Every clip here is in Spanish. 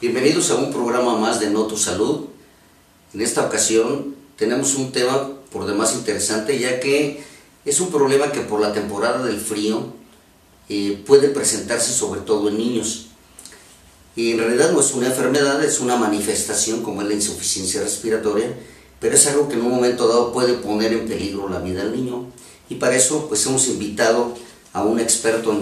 Bienvenidos a un programa más de No Tu Salud. En esta ocasión tenemos un tema por demás interesante, ya que es un problema que por la temporada del frío puede presentarse sobre todo en niños. Y en realidad no es una enfermedad, es una manifestación como es la insuficiencia respiratoria, pero es algo que en un momento dado puede poner en peligro la vida del niño. Y para eso pues hemos invitado a un experto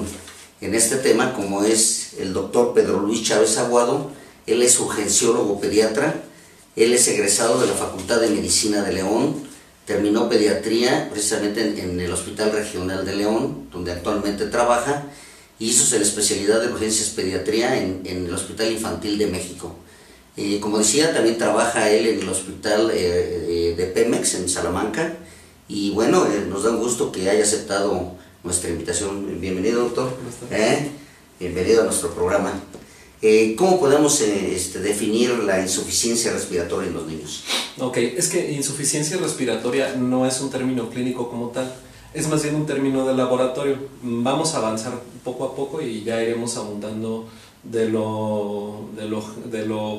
en este tema, como es el doctor Pedro Luis Chávez Aguado. Él es urgenciólogo pediatra, él es egresado de la Facultad de Medicina de León, terminó pediatría precisamente en el Hospital Regional de León, donde actualmente trabaja, y hizo la especialidad de urgencias pediatría en el Hospital Infantil de México. Como decía, también trabaja él en el Hospital de Pemex en Salamanca, y bueno, nos da un gusto que haya aceptado nuestra invitación. Bienvenido, doctor. Bienvenido a nuestro programa. ¿Cómo podemos definir la insuficiencia respiratoria en los niños? Ok, es que insuficiencia respiratoria no es un término clínico como tal, es más bien un término de laboratorio. Vamos a avanzar poco a poco y ya iremos abundando de lo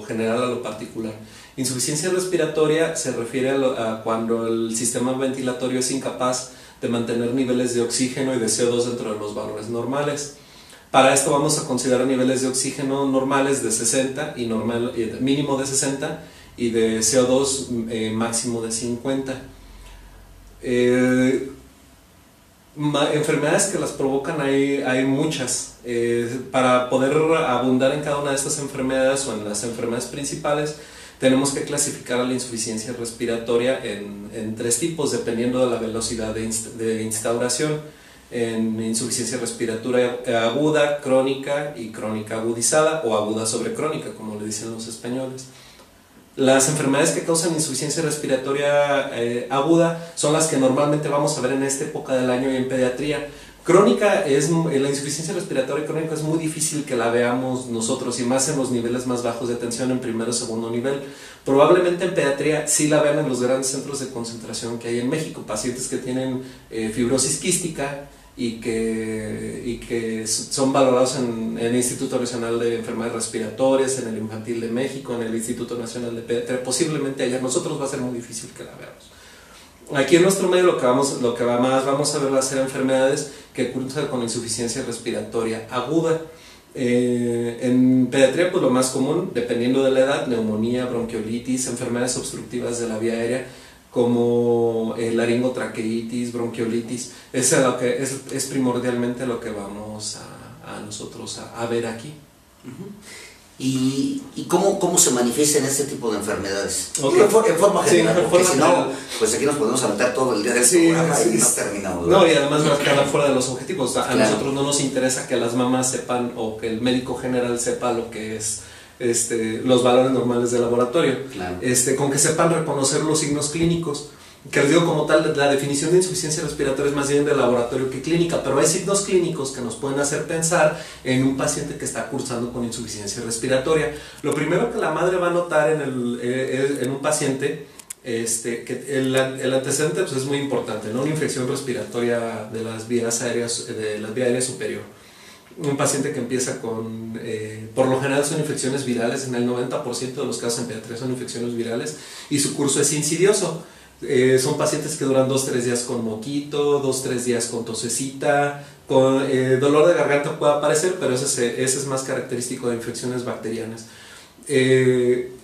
general a lo particular. Insuficiencia respiratoria se refiere a cuando el sistema ventilatorio es incapaz de mantener niveles de oxígeno y de CO2 dentro de los valores normales. Para esto vamos a considerar niveles de oxígeno normales de 60 y mínimo de 60 y de CO2 máximo de 50. Enfermedades que las provocan hay muchas. Para poder abundar en cada una de estas enfermedades o en las enfermedades principales, tenemos que clasificar a la insuficiencia respiratoria en tres tipos, dependiendo de la velocidad de instauración. En insuficiencia respiratoria aguda, crónica y crónica agudizada, o aguda sobre crónica, como le dicen los españoles. Las enfermedades que causan insuficiencia respiratoria aguda son las que normalmente vamos a ver en esta época del año y en pediatría. Crónica la insuficiencia respiratoria crónica es muy difícil que la veamos nosotros, y más en los niveles más bajos de tensión, en primero o segundo nivel. Probablemente en pediatría sí la vean en los grandes centros de concentración que hay en México, pacientes que tienen fibrosis quística y que son valorados en el Instituto Nacional de Enfermedades Respiratorias, en el Infantil de México, en el Instituto Nacional de Pediatría. Posiblemente allá nosotros va a ser muy difícil que la veamos. Aquí en nuestro medio lo que más vamos a ver va a ser enfermedades que cursan con insuficiencia respiratoria aguda. En pediatría pues lo más común, dependiendo de la edad, neumonía, bronquiolitis, enfermedades obstructivas de la vía aérea como laringotraqueitis, bronquiolitis. Es primordialmente lo que vamos a nosotros a ver aquí. ¿Y cómo se manifiestan este tipo de enfermedades? Okay. En forma general, sí, porque si no, pues aquí nos podemos aventar todo el día del programa y no terminamos, ¿verdad? No, y además va a quedar fuera de los objetivos. A Claro. nosotros no nos interesa que las mamás sepan o que el médico general sepa lo que es los valores normales de laboratorio. Claro. Con que sepan reconocer los signos clínicos. Que les digo, como tal, la definición de insuficiencia respiratoria es más bien de laboratorio que clínica, pero hay signos clínicos que nos pueden hacer pensar en un paciente que está cursando con insuficiencia respiratoria. Lo primero que la madre va a notar en un paciente, que el antecedente pues, es muy importante, ¿no? Una infección respiratoria de las vías aéreas, superior. Un paciente que empieza con, por lo general son infecciones virales, en el 90% de los casos en pediatría son infecciones virales, y su curso es insidioso. Son pacientes que duran 2-3 días con moquito, 2-3 días con tosecita, con dolor de garganta puede aparecer, pero ese es más característico de infecciones bacterianas.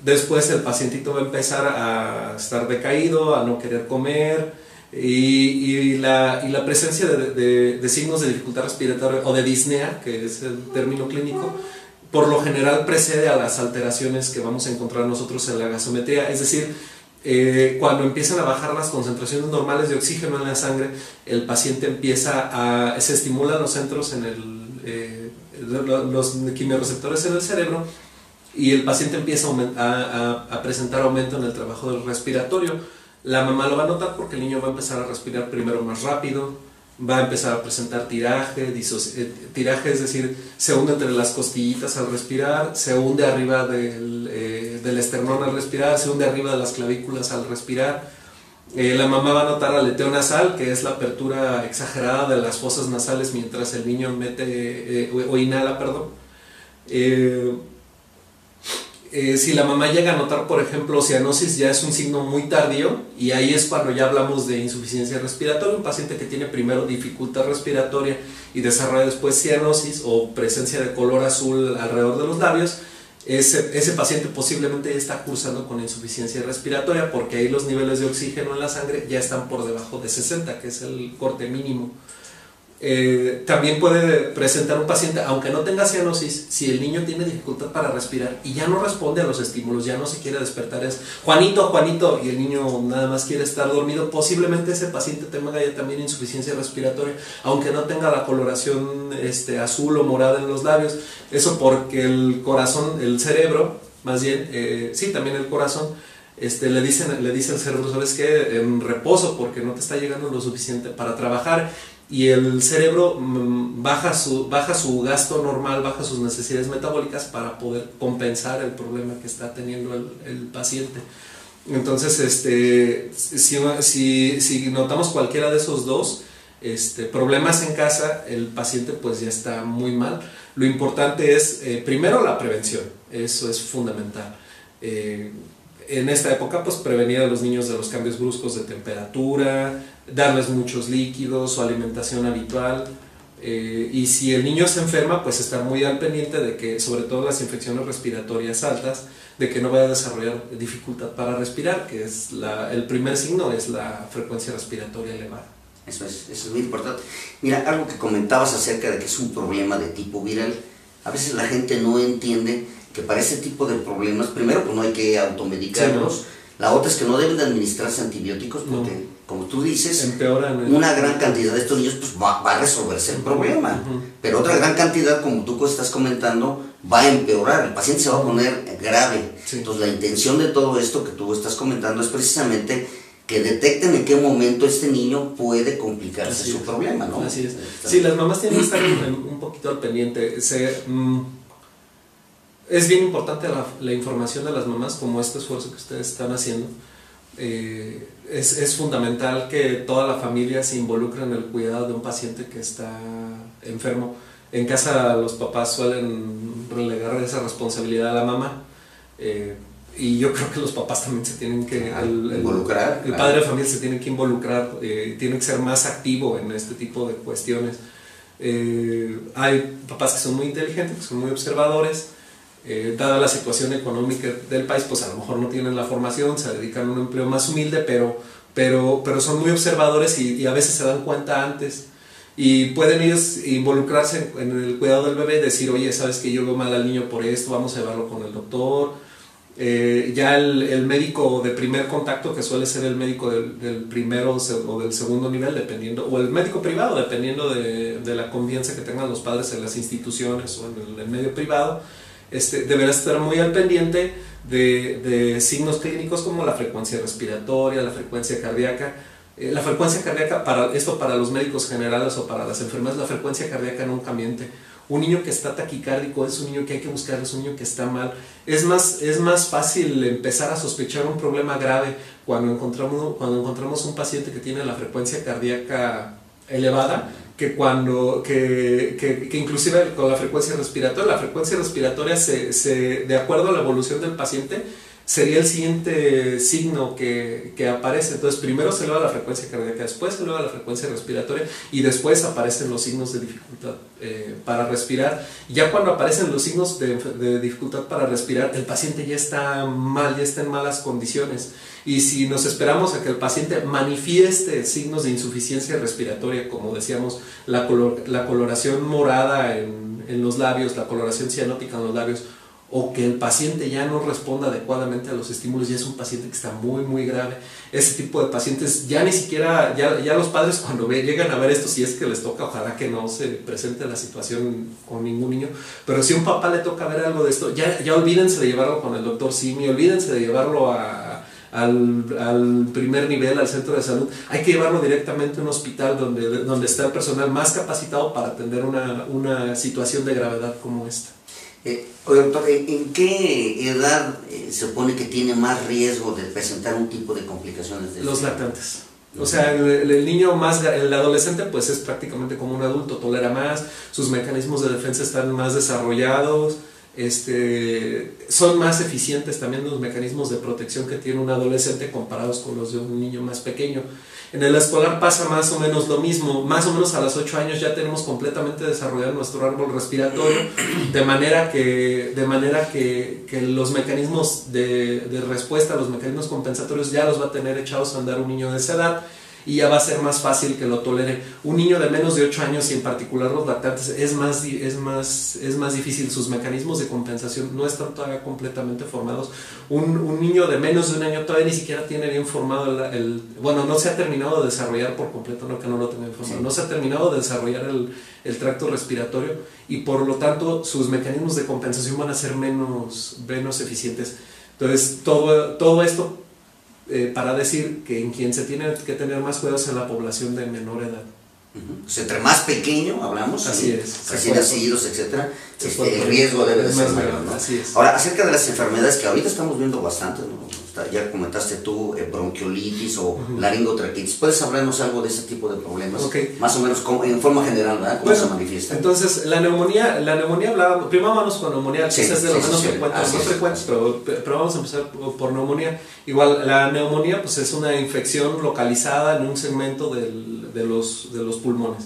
Después el pacientito va a empezar a estar decaído, a no querer comer, y la presencia de signos de dificultad respiratoria o de disnea, que es el término clínico, por lo general precede a las alteraciones que vamos a encontrar nosotros en la gasometría, es decir, cuando empiezan a bajar las concentraciones normales de oxígeno en la sangre, el paciente se estimulan los centros los quimiorreceptores en el cerebro, y el paciente empieza a presentar aumento en el trabajo del respiratorio. La mamá lo va a notar porque el niño va a empezar a respirar primero más rápido, va a empezar a presentar tiraje, es decir, se hunde entre las costillitas al respirar, se hunde arriba del esternón al respirar, se hunde arriba de las clavículas al respirar. La mamá va a notar aleteo nasal, que es la apertura exagerada de las fosas nasales mientras el niño inhala, perdón. Si la mamá llega a notar, por ejemplo, cianosis, ya es un signo muy tardío y ahí es cuando ya hablamos de insuficiencia respiratoria. Un paciente que tiene primero dificultad respiratoria y desarrolla después cianosis o presencia de color azul alrededor de los labios, ese paciente posiblemente está cursando con insuficiencia respiratoria, porque ahí los niveles de oxígeno en la sangre ya están por debajo de 60, que es el corte mínimo. También puede presentar un paciente, aunque no tenga cianosis, si el niño tiene dificultad para respirar y ya no responde a los estímulos, ya no se quiere despertar, es Juanito, Juanito, y el niño nada más quiere estar dormido, posiblemente ese paciente tenga ya también insuficiencia respiratoria, aunque no tenga la coloración azul o morada en los labios. Eso porque el corazón, el cerebro, más bien, sí, también el corazón, le dice al cerebro, ¿sabes qué? En reposo, porque no te está llegando lo suficiente para trabajar. Y el cerebro baja su gasto normal, baja sus necesidades metabólicas para poder compensar el problema que está teniendo el paciente. Entonces, si notamos cualquiera de esos dos problemas en casa, el paciente pues ya está muy mal. Lo importante es, primero, la prevención. Eso es fundamental. En esta época, pues prevenir a los niños de los cambios bruscos de temperatura, darles muchos líquidos, su alimentación habitual, y si el niño se enferma, pues estar muy al pendiente de que, sobre todo las infecciones respiratorias altas, de que no vaya a desarrollar dificultad para respirar, que es el primer signo es la frecuencia respiratoria elevada. Eso es muy importante. Mira, algo que comentabas acerca de que es un problema de tipo viral, a veces la gente no entiende que para ese tipo de problemas, primero, pues no hay que automedicarlos. Sí, no. La otra es que no deben de administrarse antibióticos porque, no, como tú dices, una gran cantidad de estos niños pues, va a resolverse el problema. Pero otra gran cantidad, como tú estás comentando, va a empeorar. El paciente se va a poner grave. Sí. Entonces, la intención de todo esto que tú estás comentando es precisamente que detecten en qué momento este niño puede complicarse su problema, ¿no? Así es. Sí, las mamás tienen que estar un poquito al pendiente. Es bien importante la información de las mamás, como este esfuerzo que ustedes están haciendo. Es fundamental que toda la familia se involucre en el cuidado de un paciente que está enfermo. En casa los papás suelen relegar esa responsabilidad a la mamá, y yo creo que los papás también se tienen que involucrar. El padre de familia se tiene que involucrar, tiene que ser más activo en este tipo de cuestiones. Hay papás que son muy inteligentes, que son muy observadores. Dada la situación económica del país, pues a lo mejor no tienen la formación, se dedican a un empleo más humilde, pero son muy observadores y a veces se dan cuenta antes y pueden ellos involucrarse en el cuidado del bebé y decir, oye, sabes que yo veo mal al niño por esto, vamos a llevarlo con el doctor. Ya el médico de primer contacto, que suele ser el médico del primero o del segundo nivel, dependiendo, o el médico privado, dependiendo de la confianza que tengan los padres en las instituciones o en el medio privado, deberá estar muy al pendiente de signos clínicos como la frecuencia respiratoria, la frecuencia cardíaca. La frecuencia cardíaca, para los médicos generales o para las enfermeras, la frecuencia cardíaca nunca miente. Un niño que está taquicárdico es un niño que hay que buscar, es un niño que está mal. Es más fácil empezar a sospechar un problema grave cuando encontramos un paciente que tiene la frecuencia cardíaca elevada, que inclusive con la frecuencia respiratoria. La frecuencia respiratoria, de acuerdo a la evolución del paciente, sería el siguiente signo que aparece. Entonces primero se eleva la frecuencia cardíaca, después se eleva la frecuencia respiratoria y después aparecen los signos de dificultad para respirar. Ya cuando aparecen los signos de dificultad para respirar, el paciente ya está mal, ya está en malas condiciones. Y si nos esperamos a que el paciente manifieste signos de insuficiencia respiratoria, como decíamos, la coloración morada en los labios, la coloración cianótica en los labios, o que el paciente ya no responda adecuadamente a los estímulos, ya es un paciente que está muy muy grave. Ese tipo de pacientes ya ni siquiera, ya los padres cuando llegan a ver esto, si es que les toca, ojalá que no se presente la situación con ningún niño, pero si a un papá le toca ver algo de esto, ya olvídense de llevarlo con el doctor Simi, olvídense de llevarlo al primer nivel, al centro de salud. Hay que llevarlo directamente a un hospital donde está el personal más capacitado para atender una situación de gravedad como esta. Oye, doctor, ¿en qué edad se supone que tiene más riesgo de presentar un tipo de complicaciones? Los lactantes. O sea, el niño el adolescente pues es prácticamente como un adulto, tolera más, sus mecanismos de defensa están más desarrollados, son más eficientes también los mecanismos de protección que tiene un adolescente comparados con los de un niño más pequeño. En el escolar pasa más o menos lo mismo, más o menos a los 8 años ya tenemos completamente desarrollado nuestro árbol respiratorio, de manera que los mecanismos de respuesta, los mecanismos compensatorios ya los va a tener echados a andar un niño de esa edad, y ya va a ser más fácil que lo tolere. Un niño de menos de 8 años, y en particular los lactantes, es más difícil. Sus mecanismos de compensación no están todavía completamente formados. Un niño de menos de un año todavía ni siquiera tiene bien formado bueno, no se ha terminado de desarrollar por completo, no que no lo tenga bien formado, sí. No se ha terminado de desarrollar el tracto respiratorio, y por lo tanto sus mecanismos de compensación van a ser menos eficientes. Entonces todo esto para decir que en quien se tiene que tener más cuidado es en la población de menor edad. O sea, entre más pequeño hablamos, así es, recién nacidos, etcétera, el riesgo debe de ser mayor, ¿no? Así es. Ahora, acerca de las enfermedades que ahorita estamos viendo bastante, ¿no? Ya comentaste tú, bronquiolitis o laringotraquitis. ¿Puedes hablarnos algo de ese tipo de problemas? Okay. Más o menos en forma general, ¿verdad? ¿Cómo se manifiesta? Entonces, la neumonía hablábamos, primero vamos con neumonía, sí, quizás de lo menos frecuentes, pero vamos a empezar por neumonía. Igual, la neumonía pues es una infección localizada en un segmento de los pulmones.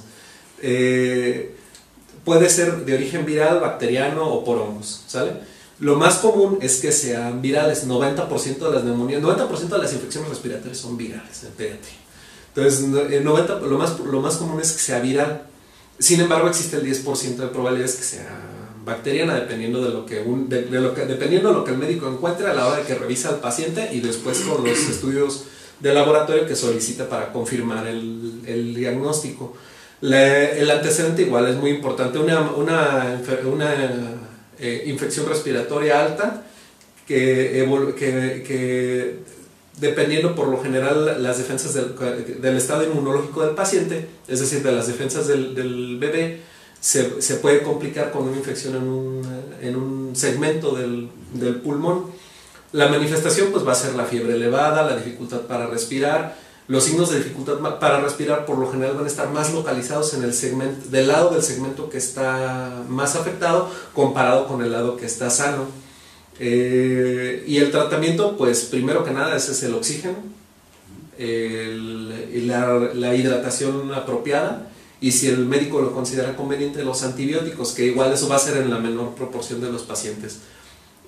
Puede ser de origen viral, bacteriano o por hongos, ¿sale? Lo más común es que sean virales. 90% de las neumonías, 90% de las infecciones respiratorias son virales en pediatría. Entonces, lo más común es que sea viral. Sin embargo, existe el 10% de probabilidades que sea bacteriana, dependiendo de lo que el médico encuentre a la hora de que revisa al paciente, y después con los estudios de laboratorio que solicita para confirmar el diagnóstico. El antecedente igual es muy importante. Una infección respiratoria alta que dependiendo por lo general las defensas del estado inmunológico del paciente, es decir, de las defensas del bebé, se puede complicar con una infección en un segmento del pulmón. La manifestación pues va a ser la fiebre elevada, la dificultad para respirar. Los signos de dificultad para respirar por lo general van a estar más localizados en el segmento, del lado del segmento que está más afectado comparado con el lado que está sano. Y el tratamiento, pues primero que nada ese es el oxígeno, la hidratación apropiada, y si el médico lo considera conveniente, los antibióticos, que igual eso va a ser en la menor proporción de los pacientes.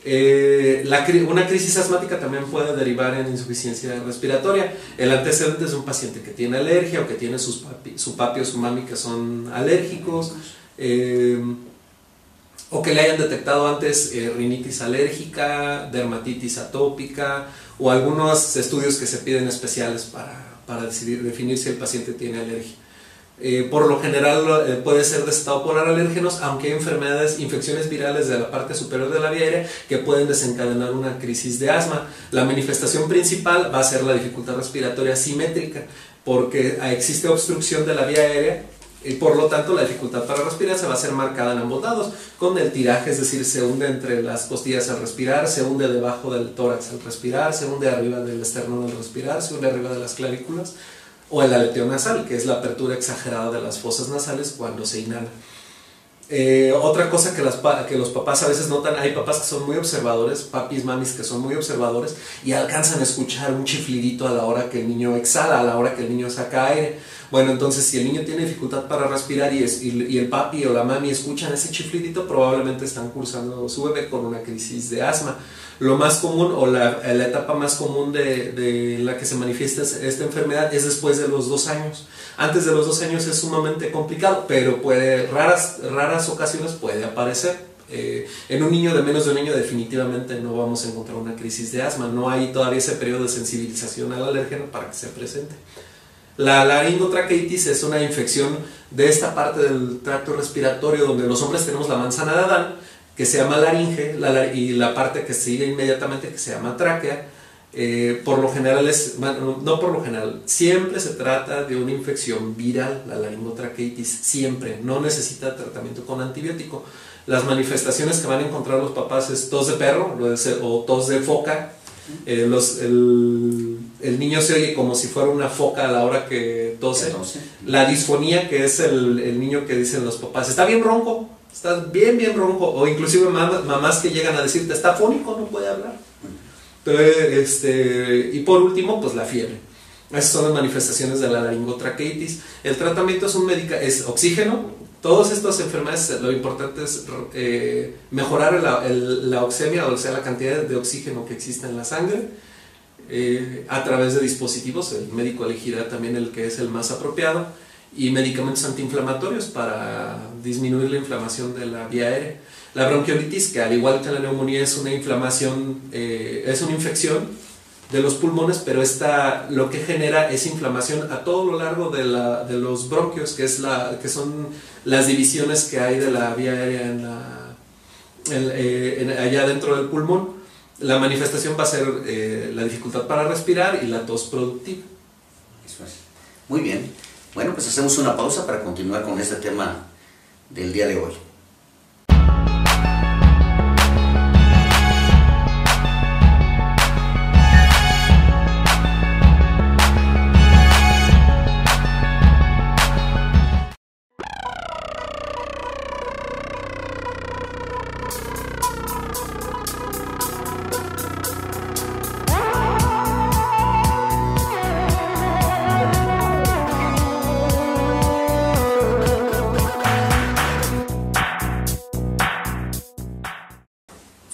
Una crisis asmática también puede derivar en insuficiencia respiratoria. El antecedente es un paciente que tiene alergia o que tiene su papi o su mami que son alérgicos, o que le hayan detectado antes rinitis alérgica, dermatitis atópica, o algunos estudios que se piden especiales para definir si el paciente tiene alergia. Por lo general puede ser desatado por alérgenos, aunque hay infecciones virales de la parte superior de la vía aérea que pueden desencadenar una crisis de asma. La manifestación principal va a ser la dificultad respiratoria simétrica, porque existe obstrucción de la vía aérea, y por lo tanto la dificultad para respirar se va a hacer marcada en ambos lados, con el tiraje, es decir, se hunde entre las costillas al respirar, se hunde debajo del tórax al respirar, se hunde arriba del esternón al respirar, se hunde arriba de las clavículas, o el aleteo nasal, que es la apertura exagerada de las fosas nasales cuando se inhala. Otra cosa que los papás a veces notan, hay papás que son muy observadores, papis, mamis que son muy observadores, y alcanzan a escuchar un chiflidito a la hora que el niño exhala, a la hora que el niño saca aire. Bueno, entonces si el niño tiene dificultad para respirar y el papi o la mami escuchan ese chiflidito, probablemente están cursando su bebé con una crisis de asma. Lo más común, o la etapa más común de la que se manifiesta esta enfermedad es después de los 2 años. Antes de los 2 años es sumamente complicado, pero raras ocasiones puede aparecer. En un niño de menos de un año definitivamente no vamos a encontrar una crisis de asma. No hay todavía ese periodo de sensibilización al alérgeno para que se presente. La laringotraqueitis es una infección de esta parte del tracto respiratorio donde los hombres tenemos la manzana de Adán, que se llama laringe, y la parte que sigue inmediatamente que se llama tráquea. Por lo general siempre se trata de una infección viral, la laringotraqueitis, siempre, no necesita tratamiento con antibiótico. Las manifestaciones que van a encontrar los papás es tos de perro o tos de foca. El niño se oye como si fuera una foca a la hora que tose. La disfonía, que es el niño que dicen los papás, está bien ronco, estás bien, bien ronco, o inclusive mamás que llegan a decirte, está fónico, no puede hablar. Entonces, y por último, pues la fiebre. Esas son las manifestaciones de la laringotraqueitis. El tratamiento es oxígeno. Todas estas enfermedades, lo importante es mejorar la oxemia, o sea, la cantidad de oxígeno que existe en la sangre, a través de dispositivos. El médico elegirá también el que es el más apropiado, y medicamentos antiinflamatorios para disminuir la inflamación de la vía aérea. La bronquiolitis, que al igual que la neumonía es una inflamación, es una infección de los pulmones, pero lo que genera es inflamación a todo lo largo de los bronquios, que son las divisiones que hay de la vía aérea allá dentro del pulmón. La manifestación va a ser la dificultad para respirar y la tos productiva. Eso es. Muy bien. Bueno, pues hacemos una pausa para continuar con este tema del día de hoy.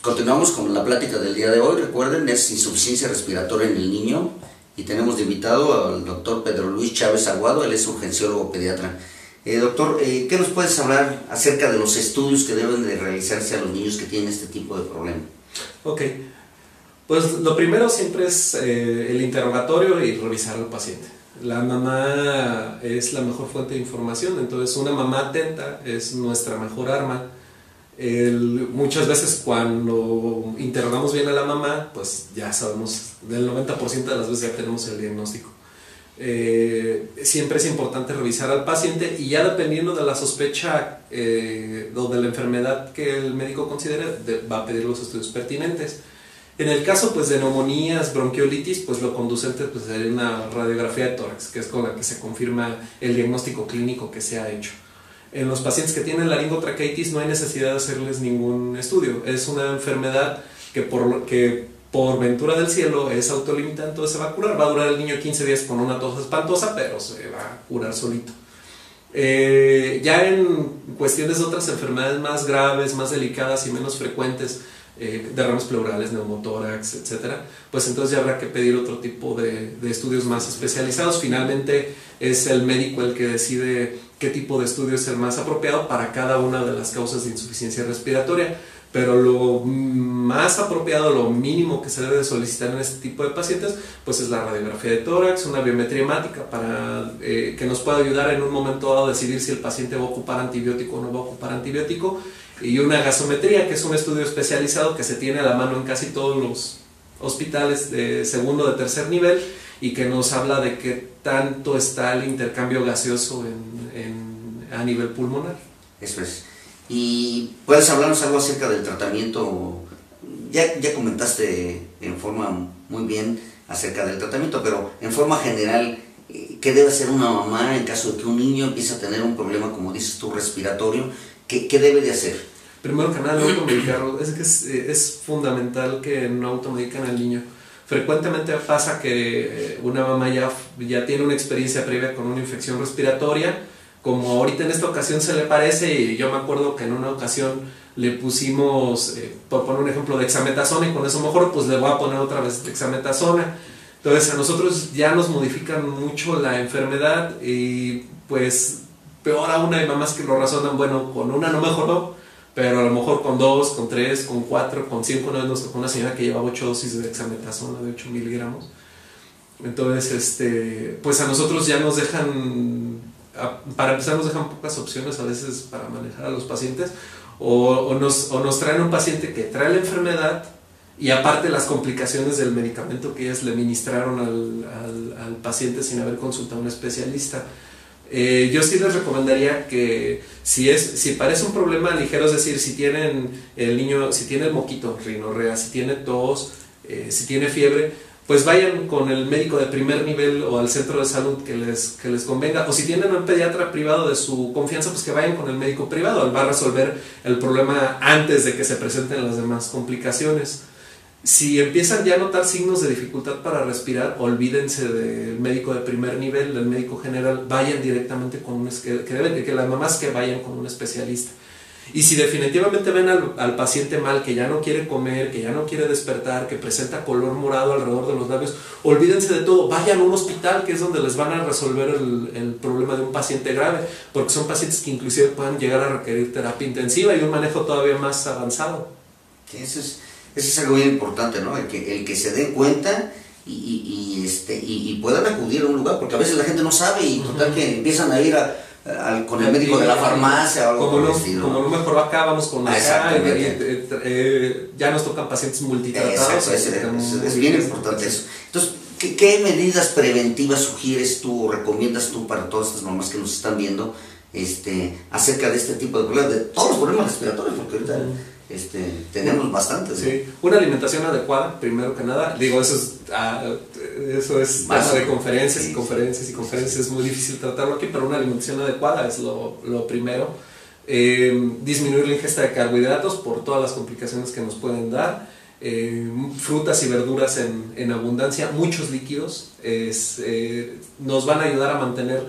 Continuamos con la plática del día de hoy. Recuerden, es insuficiencia respiratoria en el niño, y tenemos de invitado al doctor Pedro Luis Chávez Aguado. Él es urgenciólogo pediatra. Doctor, ¿qué nos puedes hablar acerca de los estudios que deben de realizarse a los niños que tienen este tipo de problema? Ok, pues lo primero siempre es el interrogatorio y revisar al paciente. La mamá es la mejor fuente de información, entonces una mamá atenta es nuestra mejor arma. Muchas veces cuando interrogamos bien a la mamá, pues ya sabemos, del 90% de las veces ya tenemos el diagnóstico. Siempre es importante revisar al paciente, y ya dependiendo de la sospecha o de la enfermedad que el médico considere, va a pedir los estudios pertinentes. En el caso pues de neumonías, bronquiolitis, pues lo conducente pues sería una radiografía de tórax, que es con la que se confirma el diagnóstico clínico que se ha hecho. En los pacientes que tienen laringotraqueitis no hay necesidad de hacerles ningún estudio. Es una enfermedad que por ventura del cielo es autolimitante, entonces se va a curar. Va a durar el niño 15 días con una tos espantosa, pero se va a curar solito. Ya en cuestiones de otras enfermedades más graves, más delicadas y menos frecuentes, derrames pleurales, neumotórax, etcétera, pues entonces ya habrá que pedir otro tipo de estudios más especializados. Finalmente es el médico el que decide qué tipo de estudio es el más apropiado para cada una de las causas de insuficiencia respiratoria, pero lo más apropiado, lo mínimo que se debe de solicitar en este tipo de pacientes, pues es la radiografía de tórax, una biometría hemática para que nos pueda ayudar en un momento dado a decidir si el paciente va a ocupar antibiótico o no va a ocupar antibiótico, y una gasometría, que es un estudio especializado que se tiene a la mano en casi todos los hospitales de segundo o de tercer nivel, y que nos habla de qué tanto está el intercambio gaseoso a nivel pulmonar. Eso es. ¿Y puedes hablarnos algo acerca del tratamiento? Ya comentaste en forma muy bien acerca del tratamiento, pero en forma general, ¿qué debe hacer una mamá en caso de que un niño empiece a tener un problema, como dices tú, respiratorio? ¿Qué debe de hacer? Primero que nada, no automedicarlo. Es fundamental que no automediquen al niño. Frecuentemente pasa que una mamá ya tiene una experiencia previa con una infección respiratoria, como ahorita en esta ocasión se le parece, y yo me acuerdo que en una ocasión le pusimos, por poner un ejemplo, dexametasona, y con eso mejor, pues le voy a poner otra vez dexametasona. Entonces a nosotros ya nos modifican mucho la enfermedad, y pues peor aún hay mamás que lo razonan, bueno, con una no mejoró, pero a lo mejor con 2, con 3, con 4, con 5, una vez nos tocó una señora que llevaba 8 dosis de dexametasona de 8 miligramos. Entonces, pues a nosotros ya nos dejan, para empezar nos dejan pocas opciones a veces para manejar a los pacientes, o nos traen un paciente que trae la enfermedad, y aparte las complicaciones del medicamento que ellas le ministraron al paciente sin haber consultado a un especialista. Yo sí les recomendaría que si parece un problema ligero, es decir, si tienen el niño, si tiene el moquito, rinorrea, si tiene tos, si tiene fiebre, pues vayan con el médico de primer nivel o al centro de salud que les convenga, o si tienen un pediatra privado de su confianza, pues que vayan con el médico privado, él va a resolver el problema antes de que se presenten las demás complicaciones. Si empiezan ya a notar signos de dificultad para respirar, olvídense del médico de primer nivel, del médico general, vayan directamente con que las mamás que vayan con un especialista. Y si definitivamente ven al paciente mal, que ya no quiere comer, que ya no quiere despertar, que presenta color morado alrededor de los labios, olvídense de todo, vayan a un hospital, que es donde les van a resolver el problema de un paciente grave, porque son pacientes que inclusive pueden llegar a requerir terapia intensiva y un manejo todavía más avanzado. Sí, eso es algo muy importante, ¿no? El que se den cuenta y puedan acudir a un lugar, porque a veces la gente no sabe y total que empiezan a ir con el médico de la farmacia o algo por el estilo. Como no mejoró acá, vamos con acá, ya nos tocan pacientes multitratados. Es bien importante eso. Entonces, ¿qué medidas preventivas sugieres tú o recomiendas tú para todas estas mamás que nos están viendo acerca de este tipo de problemas, de todos los problemas respiratorios? Porque ahorita tenemos bastantes, ¿no? Sí, una alimentación adecuada, primero que nada. Digo, eso es tema de conferencias y conferencias y conferencias. Es muy difícil tratarlo aquí, pero una alimentación adecuada es lo primero. Disminuir la ingesta de carbohidratos por todas las complicaciones que nos pueden dar. Frutas y verduras en abundancia, muchos líquidos nos van a ayudar a mantener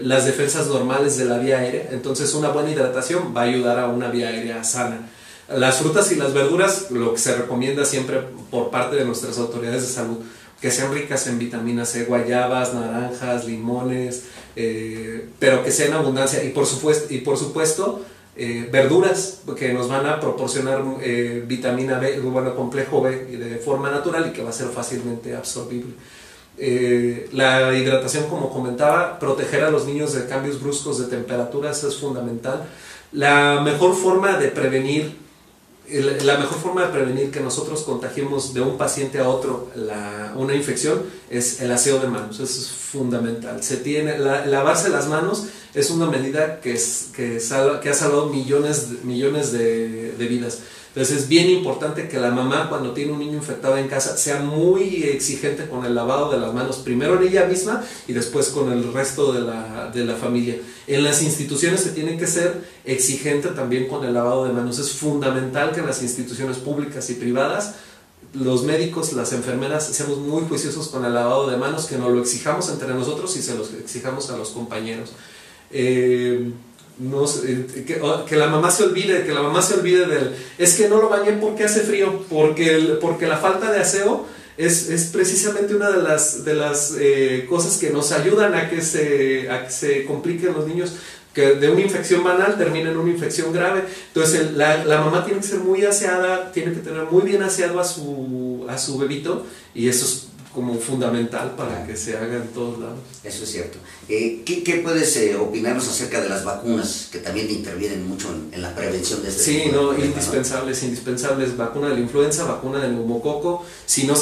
las defensas normales de la vía aérea. Entonces una buena hidratación va a ayudar a una vía aérea sana. Las frutas y las verduras, lo que se recomienda siempre por parte de nuestras autoridades de salud, que sean ricas en vitamina C, guayabas, naranjas, limones, pero que sean en abundancia, y por supuesto verduras que nos van a proporcionar vitamina B, bueno, complejo B de forma natural y que va a ser fácilmente absorbible. La hidratación, como comentaba, proteger a los niños de cambios bruscos de temperatura, eso es fundamental. La mejor forma de prevenir que nosotros contagiemos de un paciente a otro una infección es el aseo de manos. Eso es fundamental. Lavarse las manos es una medida que ha salvado millones de vidas. Entonces es bien importante que la mamá, cuando tiene un niño infectado en casa, sea muy exigente con el lavado de las manos, primero en ella misma y después con el resto de la familia. En las instituciones se tiene que ser exigente también con el lavado de manos. Es fundamental que en las instituciones públicas y privadas los médicos, las enfermeras, seamos muy juiciosos con el lavado de manos, que nos lo exijamos entre nosotros y se los exijamos a los compañeros. Que la mamá se olvide es que no lo bañé porque hace frío, porque la falta de aseo es precisamente una de las cosas que nos ayudan a que se compliquen los niños, que de una infección banal termina en una infección grave. Entonces la mamá tiene que ser muy aseada, tiene que tener muy bien aseado a su bebito, y eso es como fundamental para que se haga en todos lados. Eso es cierto. ¿Qué puedes opinarnos acerca de las vacunas, que también intervienen mucho en la prevención de este tipo de problemas, indispensables. Vacuna de la influenza, vacuna del neumococo. Si no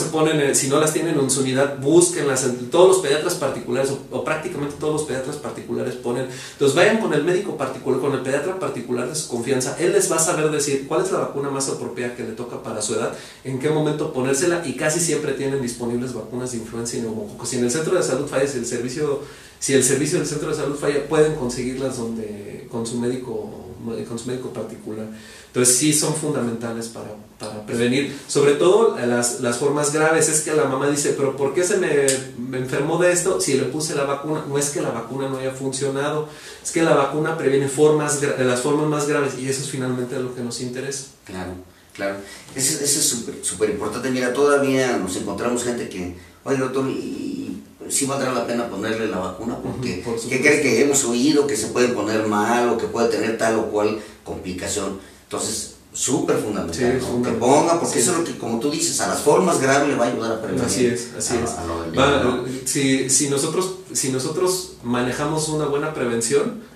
las tienen en su unidad, búsquenlas. Todos los pediatras particulares, o prácticamente todos los pediatras particulares ponen. Entonces vayan con el médico particular, con el pediatra particular de su confianza. Él les va a saber decir cuál es la vacuna más apropiada que le toca para su edad, en qué momento ponérsela, y casi siempre tienen disponibles vacunas de influenza y neumococo. Si en el centro de salud falla, si el servicio del centro de salud falla, pueden conseguirlas con su médico particular. Entonces sí son fundamentales para prevenir, sobre todo las formas graves. Es que la mamá dice, pero ¿por qué se me enfermó de esto si le puse la vacuna? No es que la vacuna no haya funcionado, es que la vacuna previene las formas más graves, y eso es finalmente lo que nos interesa. Claro, eso es súper importante. Mira, todavía nos encontramos gente que, oye doctor, y sí valdrá la pena ponerle la vacuna, porque ¿qué cree que hemos oído que se puede poner mal o que puede tener tal o cual complicación? Entonces, súper fundamental, ¿no? Que ponga, porque eso es lo que, como tú dices, a las formas graves le va a ayudar a prevenir. Así es. Si nosotros manejamos una buena prevención,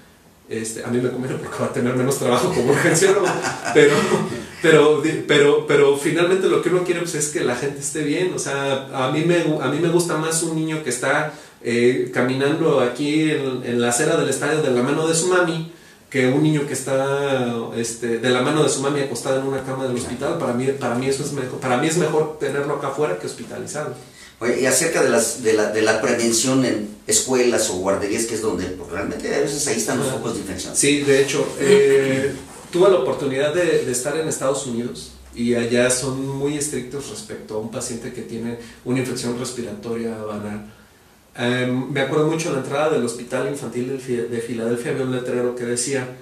a mí me conviene porque va a tener menos trabajo como urgenciólogo, pero finalmente lo que uno quiere, pues, es que la gente esté bien. O sea, a mí me gusta más un niño que está caminando aquí en la acera del estadio de la mano de su mami, que un niño que está de la mano de su mami acostado en una cama del hospital. Para mí eso es mejor. Para mí es mejor tenerlo acá afuera que hospitalizado. Oye, y acerca de la prevención en escuelas o guarderías, que es donde pues, realmente a veces ahí están los focos de infección. Sí, de hecho, tuve la oportunidad de estar en Estados Unidos y allá son muy estrictos respecto a un paciente que tiene una infección respiratoria banal. Me acuerdo mucho en la entrada del Hospital Infantil de Filadelfia había un letrero que decía,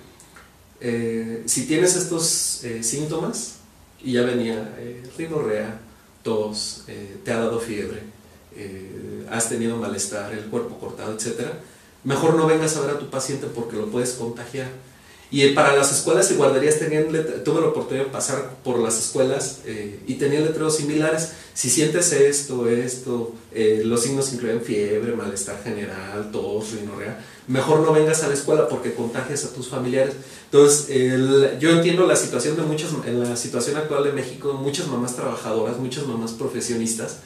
si tienes estos síntomas, y ya venía rinorrea, tos, te ha dado fiebre, has tenido malestar, el cuerpo cortado, etc., mejor no vengas a ver a tu paciente porque lo puedes contagiar. Y para las escuelas y guarderías tuve la oportunidad de pasar por las escuelas y tenían letreros similares. Si sientes esto, los signos incluyen fiebre, malestar general, tos, rinorrea, mejor no vengas a la escuela porque contagias a tus familiares. Entonces, yo entiendo la situación en la situación actual de México, muchas mamás trabajadoras, muchas mamás profesionistas,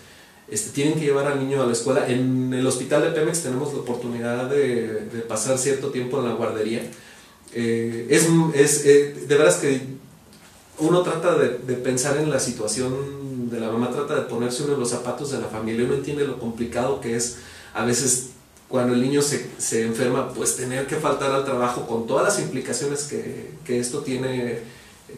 tienen que llevar al niño a la escuela. En el hospital de Pemex tenemos la oportunidad de pasar cierto tiempo en la guardería. De veras que uno trata de pensar en la situación de la mamá, trata de ponerse uno en los zapatos de la familia, uno entiende lo complicado que es a veces cuando el niño se enferma, pues tener que faltar al trabajo con todas las implicaciones que esto tiene,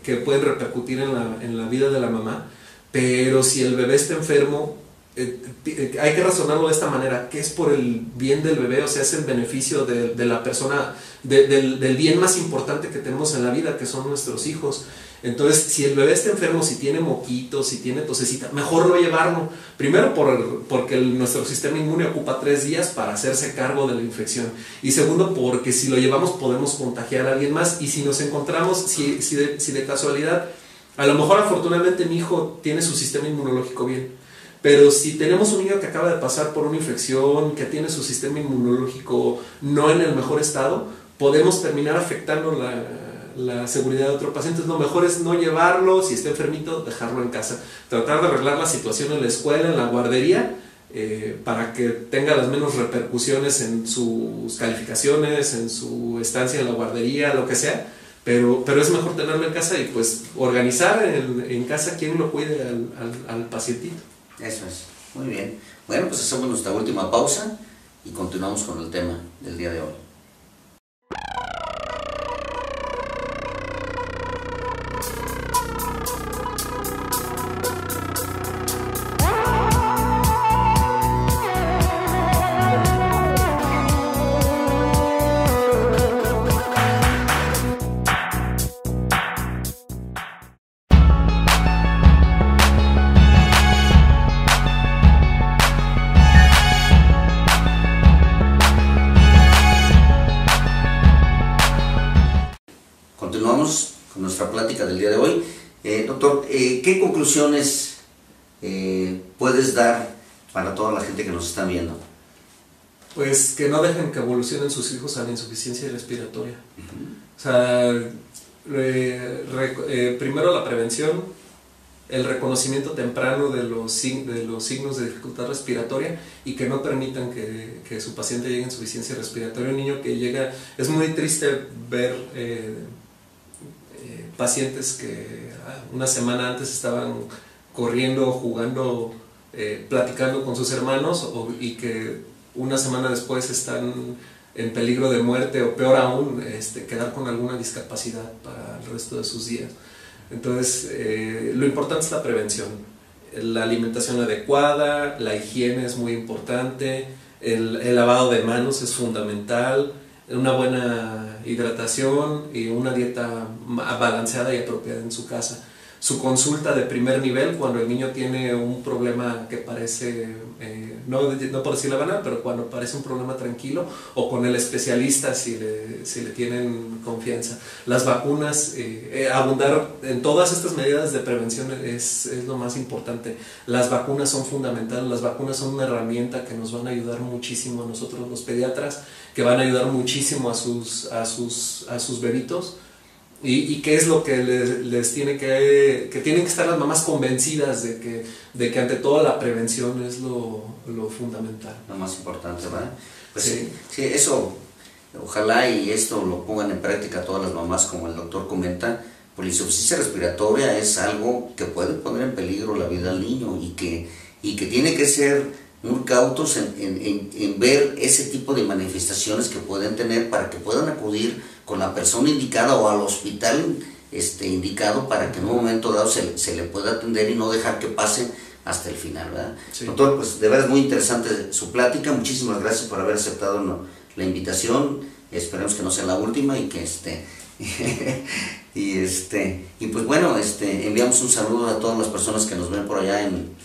que pueden repercutir en la vida de la mamá. Pero si el bebé está enfermo, hay que razonarlo de esta manera, que es por el bien del bebé, o sea, es el beneficio de la persona, del bien más importante que tenemos en la vida, que son nuestros hijos. Entonces, si el bebé está enfermo, si tiene moquitos, si tiene tosecita, mejor no llevarlo. Primero, porque nuestro sistema inmune ocupa 3 días para hacerse cargo de la infección. Y segundo, porque si lo llevamos podemos contagiar a alguien más. Y si nos encontramos, si de casualidad, a lo mejor afortunadamente mi hijo tiene su sistema inmunológico bien, pero si tenemos un niño que acaba de pasar por una infección, que tiene su sistema inmunológico no en el mejor estado, podemos terminar afectando la seguridad de otro paciente. Lo mejor es no llevarlo, si está enfermito, dejarlo en casa. Tratar de arreglar la situación en la escuela, en la guardería, para que tenga las menos repercusiones en sus calificaciones, en su estancia en la guardería, lo que sea. Pero es mejor tenerlo en casa y pues organizar en casa quién lo cuide al pacientito. Eso es, muy bien. Bueno, pues hacemos nuestra última pausa y continuamos con el tema del día de hoy. Continuamos con nuestra plática del día de hoy. Doctor, ¿qué conclusiones puedes dar para toda la gente que nos está viendo? Pues que no dejen que evolucionen sus hijos a la insuficiencia respiratoria. O sea, primero la prevención, el reconocimiento temprano de los signos de dificultad respiratoria y que no permitan que su paciente llegue a insuficiencia respiratoria. Un niño que llega, es muy triste ver pacientes que una semana antes estaban corriendo, jugando, platicando con sus hermanos y que una semana después están en peligro de muerte o peor aún, quedar con alguna discapacidad para el resto de sus días. Entonces, lo importante es la prevención, la alimentación adecuada, la higiene es muy importante, el lavado de manos es fundamental, una buena hidratación y una dieta balanceada y apropiada en su casa. Su consulta de primer nivel cuando el niño tiene un problema que parece, no por decirle banal, pero cuando parece un problema tranquilo, o con el especialista si le tienen confianza. Las vacunas, abundar en todas estas medidas de prevención es lo más importante. Las vacunas son fundamentales, las vacunas son una herramienta que nos van a ayudar muchísimo a nosotros los pediatras, que van a ayudar muchísimo a sus bebitos. Y qué es lo que les tiene que tienen que estar las mamás convencidas de que ante todo la prevención es lo fundamental. Lo más importante, ¿verdad? Pues sí. Sí, eso Ojalá y esto lo pongan en práctica todas las mamás, como el doctor comenta, pues la insuficiencia respiratoria es algo que puede poner en peligro la vida del niño y que tiene que ser muy cautos en ver ese tipo de manifestaciones que pueden tener para que puedan acudir con la persona indicada o al hospital indicado para que en un momento dado se le pueda atender y no dejar que pase hasta el final, ¿verdad? Sí. Doctor, pues de verdad es muy interesante su plática, muchísimas gracias por haber aceptado la invitación, esperemos que no sea la última y que y pues bueno, enviamos un saludo a todas las personas que nos ven por allá en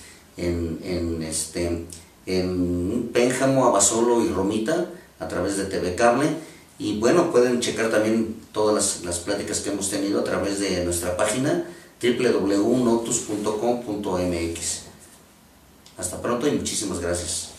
Pénjamo, Abasolo y Romita a través de TV Cable, y bueno, pueden checar también todas las pláticas que hemos tenido a través de nuestra página www.notus.com.mx. Hasta pronto y muchísimas gracias.